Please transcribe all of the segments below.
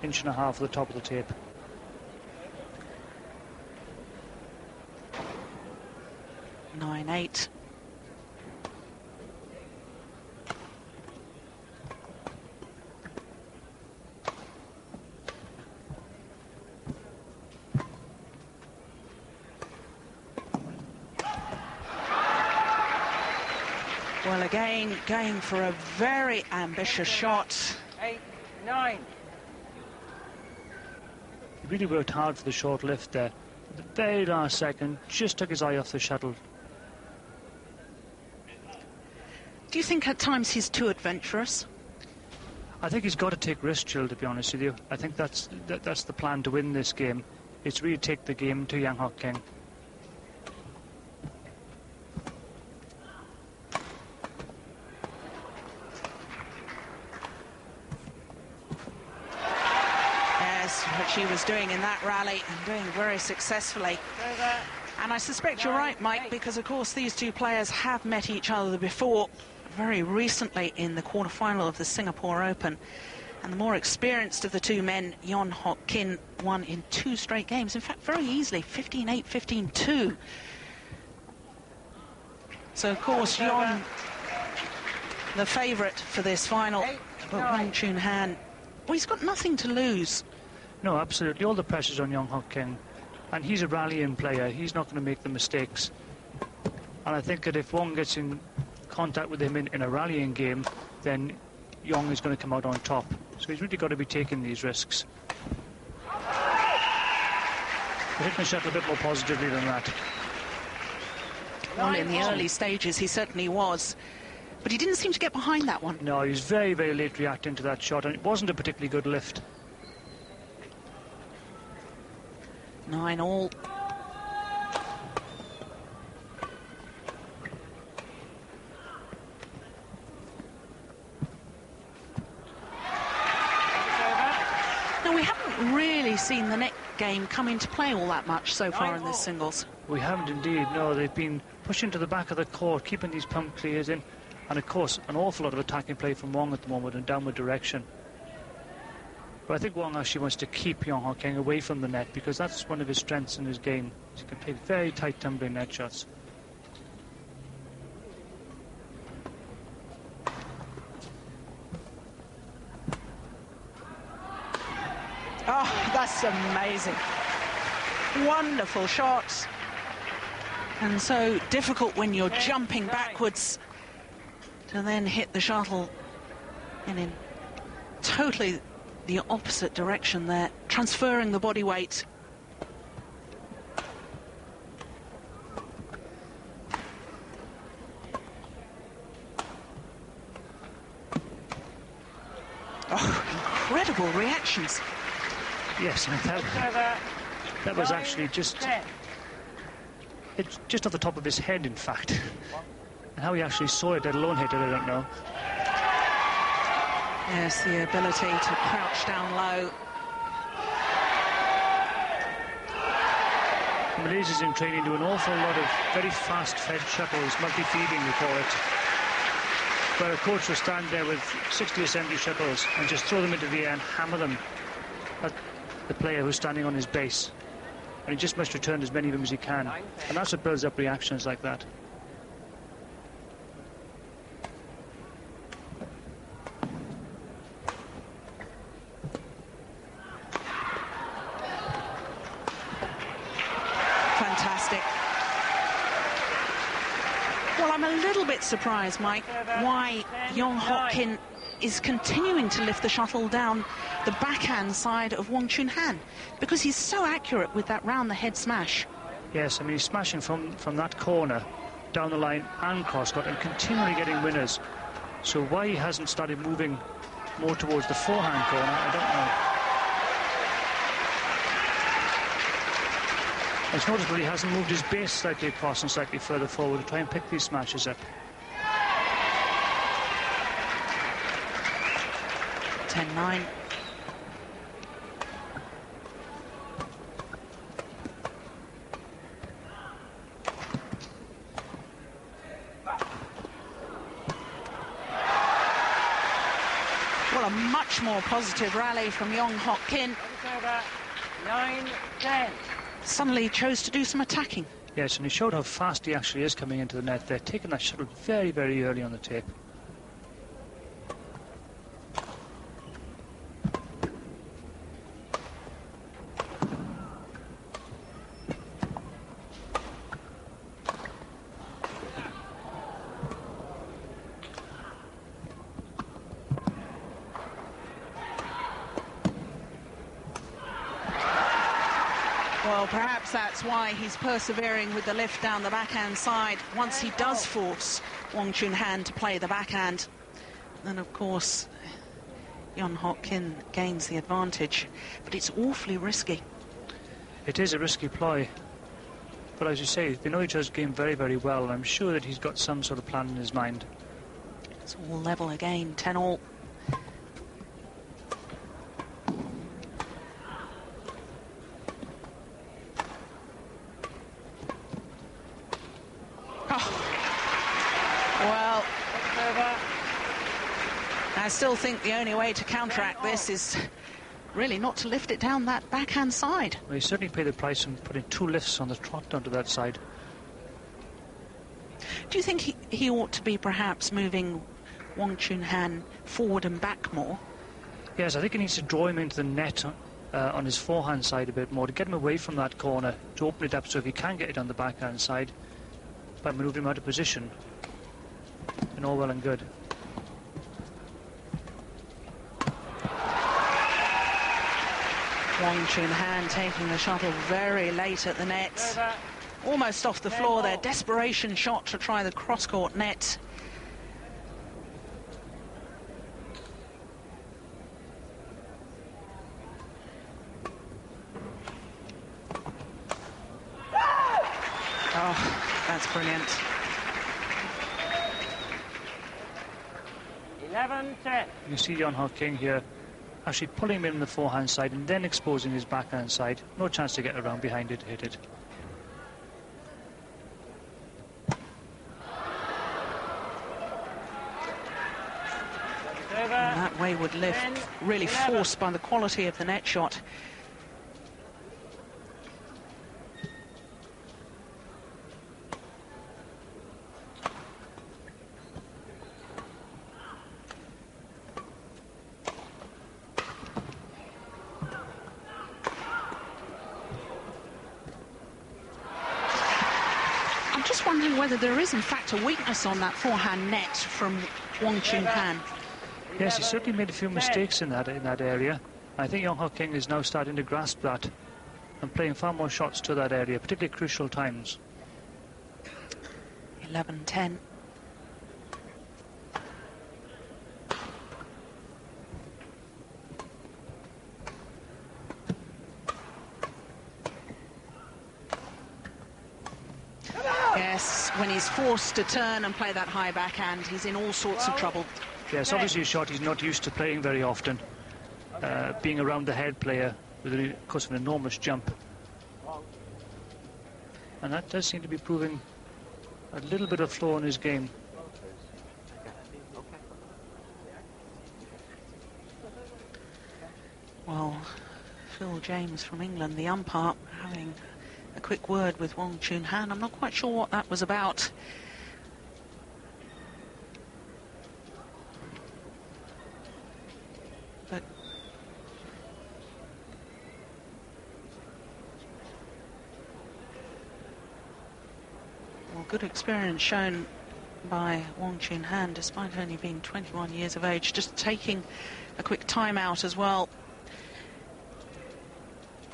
inch and a half at the top of the tape. Nine, 8. Well, again, going for a very ambitious shot. 8, 9. He really worked hard for the short lift there. At the very last second, just took his eye off the shuttle. Do you think at times he's too adventurous? I think he's got to take risks, Jill, to be honest with you. I think that's the plan to win this game. It's really take the game to Yang Hok King. What she was doing in that rally and doing very successfully. And I suspect you're right, Mike, because of course these two players have met each other before, very recently in the quarterfinal of the Singapore Open. And the more experienced of the two men, Yeon Hok Kin, won in 2 straight games. In fact, very easily, 15-8, 15-2. So of course Yeon, the favourite for this final, but Wong Chun Han, well, he's got nothing to lose. No, absolutely. All the pressure's on Yeon Hok King. And he's a rallying player. He's not going to make the mistakes. And I think that if Wong gets in contact with him in a rallying game, then Yeon is going to come out on top. So he's really got to be taking these risks. He's hitting the shuttle a bit more positively than that. Well, in the early stages, he certainly was. But he didn't seem to get behind that one. No, he was very, very late reacting to that shot. And it wasn't a particularly good lift. 9 all. Now, we haven't really seen the net game come into play all that much so far in this singles. We haven't indeed, no. They've been pushing to the back of the court, keeping these pump clears in. And, of course, an awful lot of attacking play from Wong at the moment in downward direction. But I think Wong actually wants to keep Yeon Hok King away from the net because that's one of his strengths in his game. He can play very tight tumbling net shots. Oh, that's amazing. Wonderful shots. And so difficult when you're jumping backwards to then hit the shuttle in totally the opposite direction there, transferring the body weight. Oh, incredible reactions. Yes, that was actually just off the top of his head, in fact. And how he actually saw it, let alone hit it, I don't know. Yes, the ability to crouch down low. Malaysia's in training do an awful lot of very fast-fed shuttles, multi-feeding we call it, where a coach will stand there with 60 or 70 shuttles and just throw them into the air and hammer them at the player who's standing on his base. And he just must return as many of them as he can. And that's what builds up reactions like that. Fantastic. Well, I'm a little bit surprised, Mike, why Yeon Hok Kin is continuing to lift the shuttle down the backhand side of Wong Chun Han, because he's so accurate with that round-the-head smash. Yes, I mean, he's smashing from that corner, down the line and cross-court, and continually getting winners. So why he hasn't started moving more towards the forehand corner, I don't know. It's noticeable he hasn't moved his base slightly across and slightly further forward to try and pick these smashes up. 10-9. more positive rally from Yong Hok Kin. 9-10. Suddenly chose to do some attacking. Yes, and he showed how fast he actually is coming into the net. They're taking that shuttle very, very early on the tape. Well, perhaps that's why he's persevering with the lift down the backhand side. Once he does force Wong Chun Han to play the backhand, then of course Yong Hok Kin gains the advantage. But it's awfully risky. It is a risky ploy. But as you say, they know each other's game very, very well, and I'm sure that he's got some sort of plan in his mind. It's all level again, 10-all. Well, I still think the only way to counteract this is really not to lift it down that backhand side. Well, he certainly paid the price and putting 2 lifts on the trot down to that side. Do you think he ought to be perhaps moving Wong Chun Han forward and back more? Yes, I think he needs to draw him into the net on his forehand side a bit more to get him away from that corner, to open it up so if he can get it on the backhand side by manoeuvring him out of position, and all well and good. Wong Chun Han taking the shuttle very late at the net. Almost off the floor there. Desperation shot to try the cross-court net. Oh, that's brilliant. 11-10. You see Yong Hok Kin here actually pulling him in the forehand side and then exposing his backhand side. No chance to get around behind it to hit it. And that wayward lift really forced by the quality of the net shot. I'm just wondering whether there is in fact a weakness on that forehand net from Wong Chun Han. Yes, he certainly made a few mistakes in that area. I think Yong Hok Kin is now starting to grasp that and playing far more shots to that area, particularly at crucial times. 11-10. Yes, when he's forced to turn and play that high backhand, he's in all sorts of trouble. Yes, obviously a shot he's not used to playing very often. Being around the head player with, of course, an enormous jump. And that does seem to be proving a little bit of flaw in his game. Well, Phil James from England, the umpire, having a quick word with Wong Chun Han. I'm not quite sure what that was about. But well, good experience shown by Wong Chun Han, despite only being 21 years of age, just taking a quick timeout as well,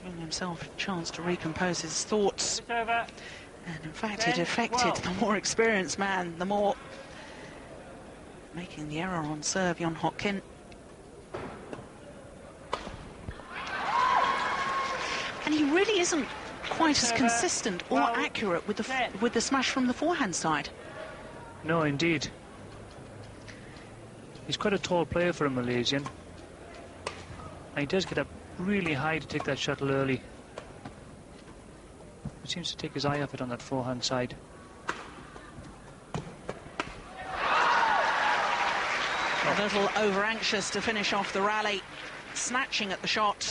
giving himself a chance to recompose his thoughts. And in fact, it affected the more experienced man, the more making the error on serve, Yong Hok Kin. And he really isn't quite as consistent or accurate with the smash from the forehand side. No, indeed. He's quite a tall player for a Malaysian. And he does get up really high to take that shuttle early. He seems to take his eye off it on that forehand side. little over-anxious to finish off the rally, snatching at the shot.